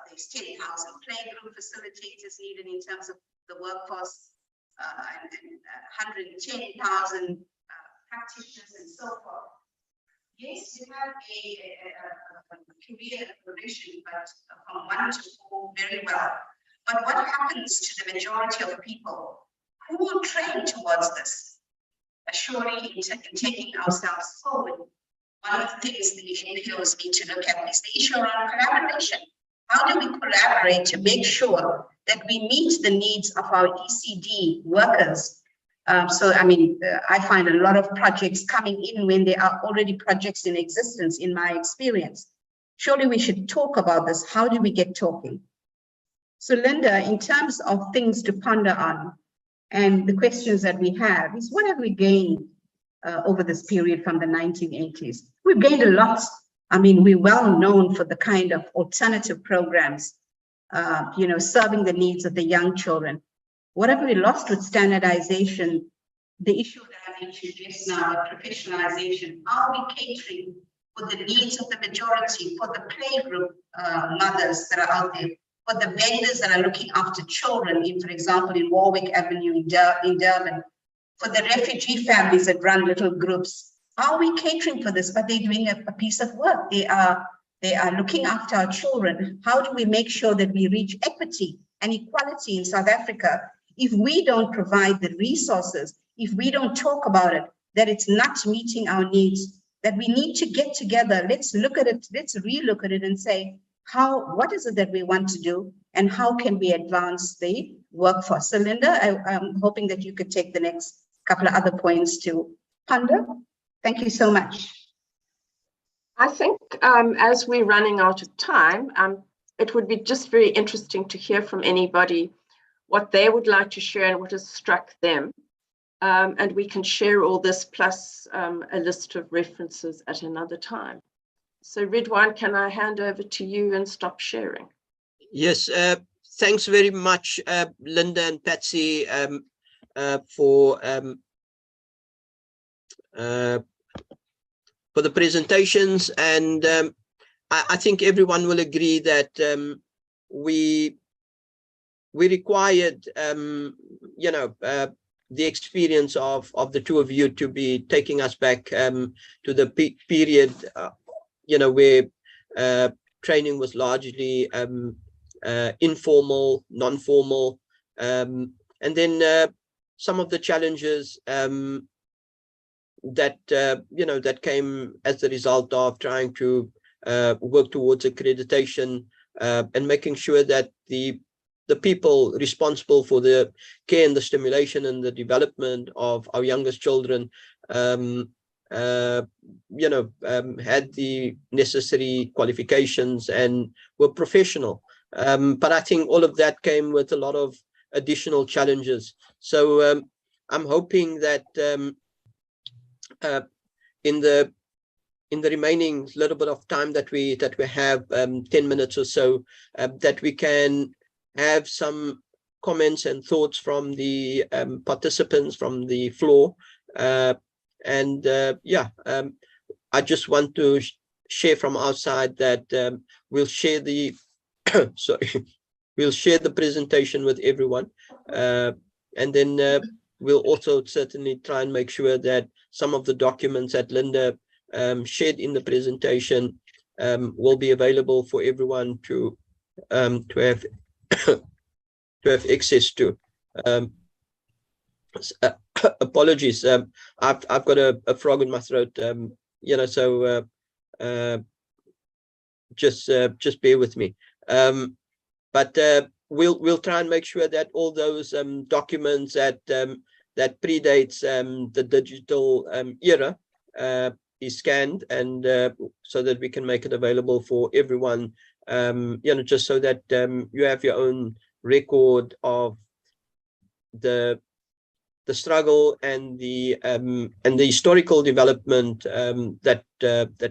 there's 10,000 playgroup facilitators needed in terms of the workforce, and 110,000 practitioners and so forth. Yes, you have a career progression, but from 1 to 4, very well. But what happens to the majority of people who will train towards this? Surely, in taking ourselves forward, one of the things the NPOs need to look at is the issue around collaboration. How do we collaborate to make sure that we meet the needs of our ECD workers? So, I mean, I find a lot of projects coming in when there are already projects in existence, in my experience. Surely we should talk about this. How do we get talking? So, Linda, in terms of things to ponder on, and the questions that we have is, what have we gained over this period from the 1980s? We've gained a lot. I mean, we're well known for the kind of alternative programs, you know, serving the needs of the young children. What have we lost with standardization? The issue that I mentioned just now, professionalization. Are we catering for the needs of the majority, for the playgroup mothers that are out there, for the vendors that are looking after children, in, for example, in Warwick Avenue in Durban, for the refugee families that run little groups? Are we catering for this? But they're doing a piece of work. They are looking after our children. How do we make sure that we reach equity and equality in South Africa if we don't provide the resources, if we don't talk about it, that it's not meeting our needs, that we need to get together? Let's look at it, let's relook at it and say, what is it that we want to do, and how can we advance the workforce? So Linda, I'm hoping that you could take the next couple of other points to ponder. Thank you so much. I think as we're running out of time, it would be just very interesting to hear from anybody what they would like to share and what has struck them. And we can share all this plus a list of references at another time. So Ridwan, can I hand over to you and stop sharing? Yes, thanks very much, Linda and Patsy, for the presentations. And I think everyone will agree that we required, you know, the experience of the two of you to be taking us back to the period, where training was largely informal, non-formal, and then some of the challenges that that came as a result of trying to work towards accreditation, and making sure that the people responsible for the care and the stimulation and the development of our youngest children had the necessary qualifications and were professional. But I think all of that came with a lot of additional challenges. So I'm hoping that in the remaining little bit of time that we have, 10 minutes or so, that we can have some comments and thoughts from the participants from the floor. I just want to share from our side that we'll share the we'll share the presentation with everyone, and then we'll also certainly try and make sure that some of the documents that Linda shared in the presentation will be available for everyone to have to have access to. Apologies, I've got a frog in my throat, so just bear with me. But we'll try and make sure that all those documents that predates the digital era is scanned, and so that we can make it available for everyone, just so that you have your own record of the struggle and the historical development that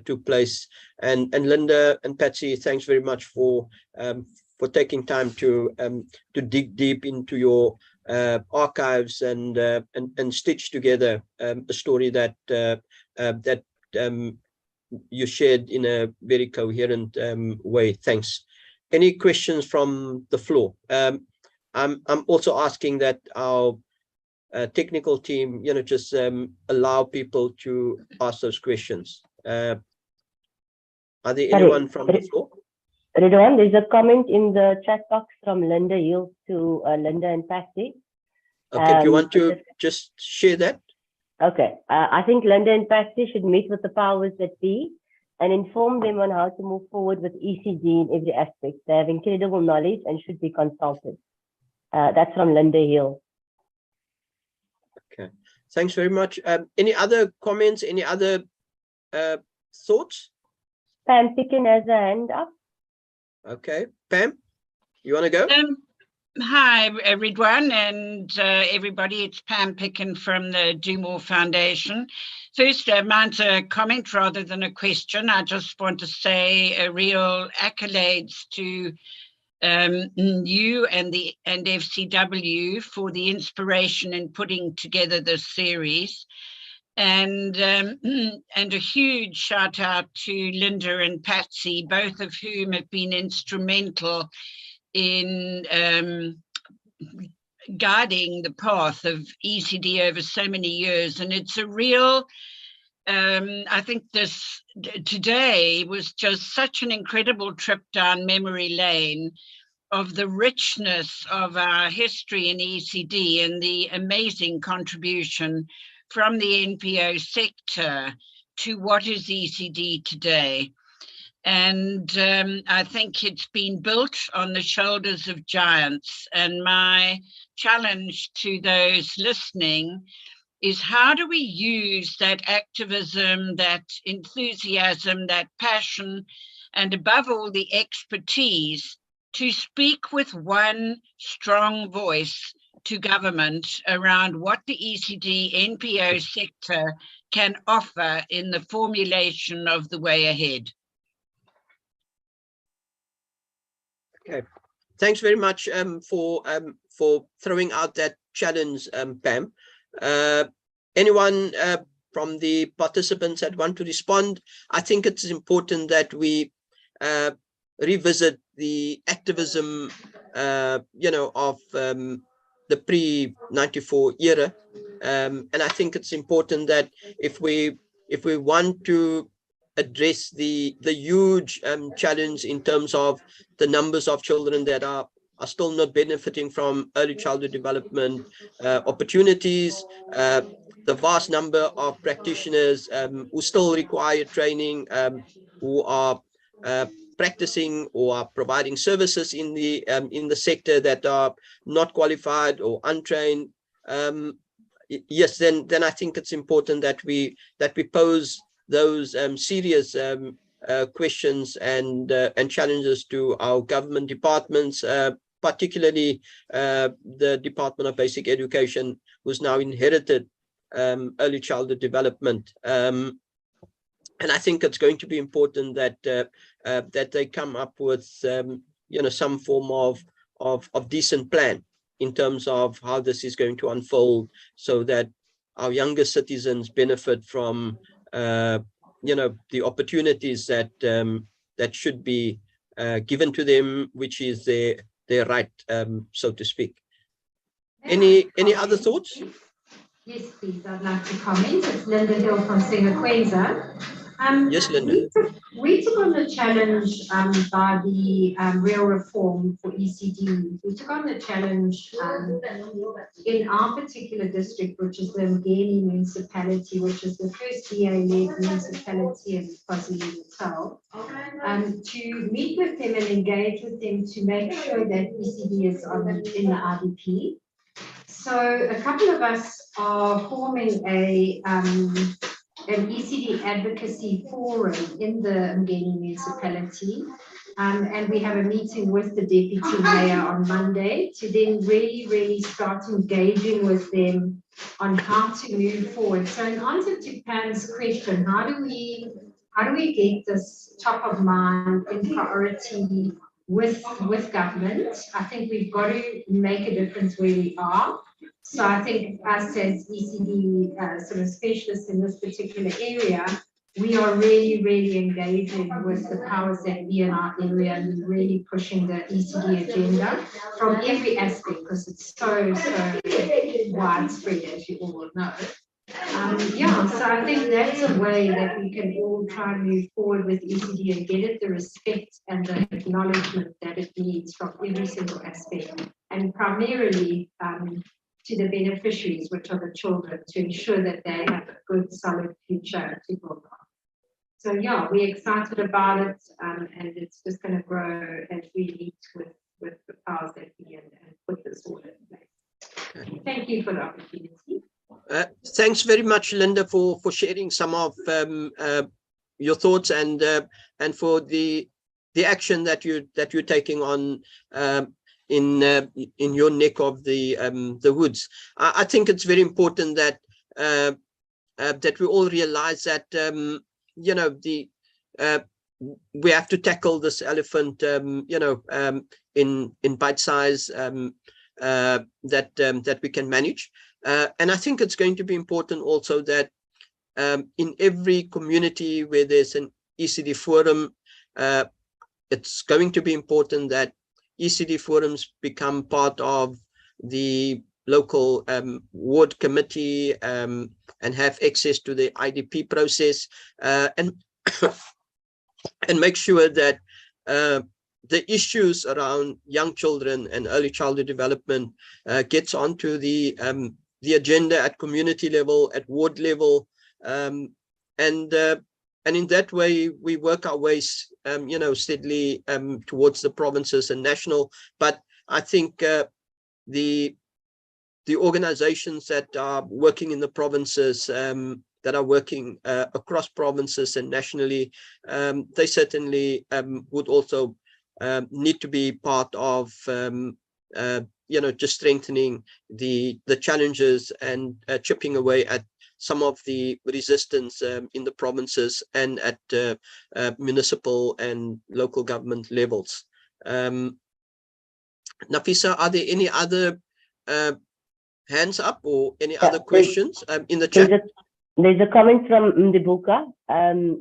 took place. And Linda and Patsy, thanks very much for taking time to dig deep into your archives and stitch together a story that you shared in a very coherent way. Thanks. Any questions from the floor? I'm also asking that our technical team, just allow people to ask those questions. Are there anyone from the floor? Ridwan, there's a comment in the chat box from Linda Hill to Linda and Patsy. Okay, do you want to just share that? Okay, I think Linda and Patsy should meet with the powers that be and inform them on how to move forward with ECD in every aspect. They have incredible knowledge and should be consulted. That's from Linda Hill. Okay, thanks very much. Any other comments? Any other thoughts? Pam Picken has a hand up. Okay, Pam, you want to go? Hi, Ridwan and everybody. It's Pam Picken from the Do More Foundation. First, mine's a comment rather than a question. I just want to say a real accolades to you and FCW for the inspiration in putting together this series. And a huge shout out to Linda and Patsy, both of whom have been instrumental in guiding the path of ECD over so many years. And it's a real, I think this today was just such an incredible trip down memory lane of the richness of our history in ECD and the amazing contribution from the NPO sector to what is ECD today. And I think it's been built on the shoulders of giants. And my challenge to those listening is, how do we use that activism, that enthusiasm, that passion, and above all, the expertise to speak with one strong voice to government around what the ECD NPO sector can offer in the formulation of the way ahead. Okay, thanks very much for throwing out that challenge, Pam. Anyone from the participants that want to respond? I think it's important that we revisit the activism, of the pre-94 era. And I think it's important that if we want to address the huge challenge in terms of the numbers of children that are still not benefiting from early childhood development opportunities, the vast number of practitioners who still require training, who are practicing or are providing services in the sector that are not qualified or untrained. Yes, then I think it's important that we pose those serious questions and challenges to our government departments, particularly the Department of Basic Education, who's now inherited early childhood development. And I think it's going to be important that that they come up with some form of decent plan in terms of how this is going to unfold, so that our younger citizens benefit from the opportunities that that should be given to them, which is their right, so to speak. Any other thoughts? Yes, please. I'd like to comment. It's Linda Hill from Singaqueza. Yes, Linda. We took on the challenge by the real reform for ECD. We took on the challenge in our particular district, which is the Mgeni municipality, which is the first DA-led municipality in KwaZulu-Natal, to meet with them and engage with them to make sure that ECD is in the IDP. So a couple of us are forming an ECD advocacy forum in the Mgeni municipality, and we have a meeting with the deputy mayor on Monday to then really start engaging with them on how to move forward. So in answer to Pam's question, how do we get this top of mind in priority with government? I think we've got to make a difference where we are. So I think us as ECD sort of specialists in this particular area, we are really engaging with the powers that be in our area and really pushing the ECD agenda from every aspect, because it's so widespread, as you all know. So I think that's a way that we can all try and move forward with ECD and get it the respect and the acknowledgement that it needs from every single aspect, and primarily to the beneficiaries, which are the children, to ensure that they have a good, solid future to build on. So yeah, we're excited about it, and it's just going to grow as we meet with the powers that be and put this order in place. Okay. Thank you for the opportunity. Thanks very much, Linda, for sharing some of your thoughts and for the action that you're taking on in your neck of the woods. I think it's very important that that we all realize that we have to tackle this elephant in bite size that we can manage. And I think it's going to be important also that in every community where there's an ECD forum, it's going to be important that ECD forums become part of the local ward committee and have access to the IDP process, and make sure that the issues around young children and early childhood development gets onto the agenda at community level, at ward level, and in that way we work our ways steadily towards the provinces and national. But I think the organizations that are working in the provinces, that are working across provinces and nationally, they certainly would also need to be part of just strengthening the challenges and chipping away at some of the resistance in the provinces and at municipal and local government levels. Nafisa, are there any other hands up or any other questions in the chat? There's a comment from Mdibuka.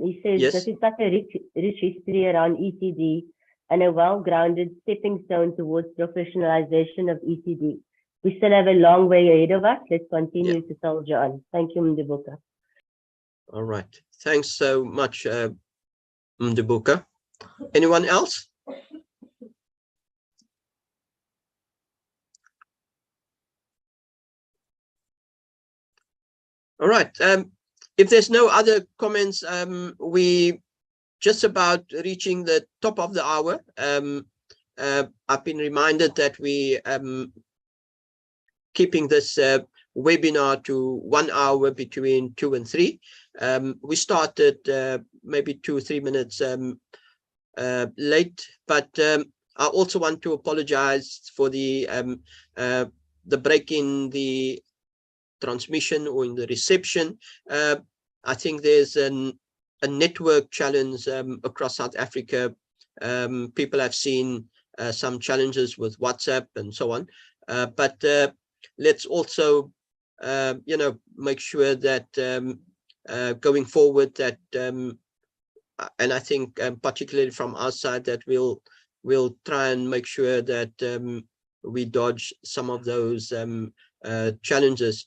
He says, yes. This is such a rich history around ECD and a well-grounded stepping stone towards professionalization of ECD. We still have a long way ahead of us. Let's continue to soldier on. Thank you, Mdibuka. All right. Thanks so much, Mdibuka. Anyone else? All right. If there's no other comments, we just about reaching the top of the hour. I've been reminded that we keeping this webinar to 1 hour between 2 and 3. We started maybe 2 or 3 minutes late, but I also want to apologize for the break in the transmission or in the reception. I think there's a network challenge across South Africa. People have seen some challenges with WhatsApp and so on, but let's also make sure that going forward that and I think particularly from our side that we'll try and make sure that we dodge some of those challenges.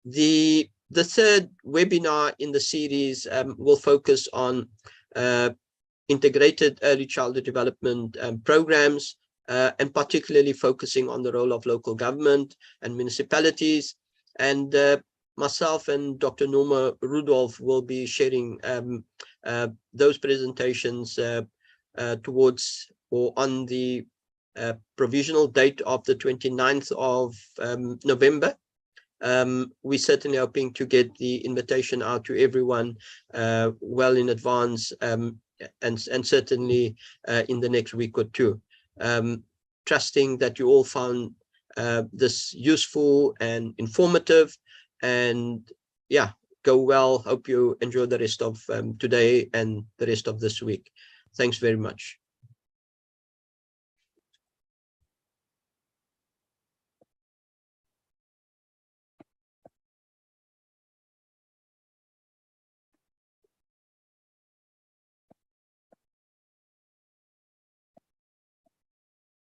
The third webinar in the series will focus on integrated early childhood development programs, and particularly focusing on the role of local government and municipalities. And myself and Dr. Norma Rudolph will be sharing those presentations towards or on the provisional date of the 29th of November. We're certainly hoping to get the invitation out to everyone well in advance, and certainly in the next week or two. Trusting that you all found this useful and informative, and yeah, go well. Hope you enjoy the rest of today and the rest of this week. Thanks very much.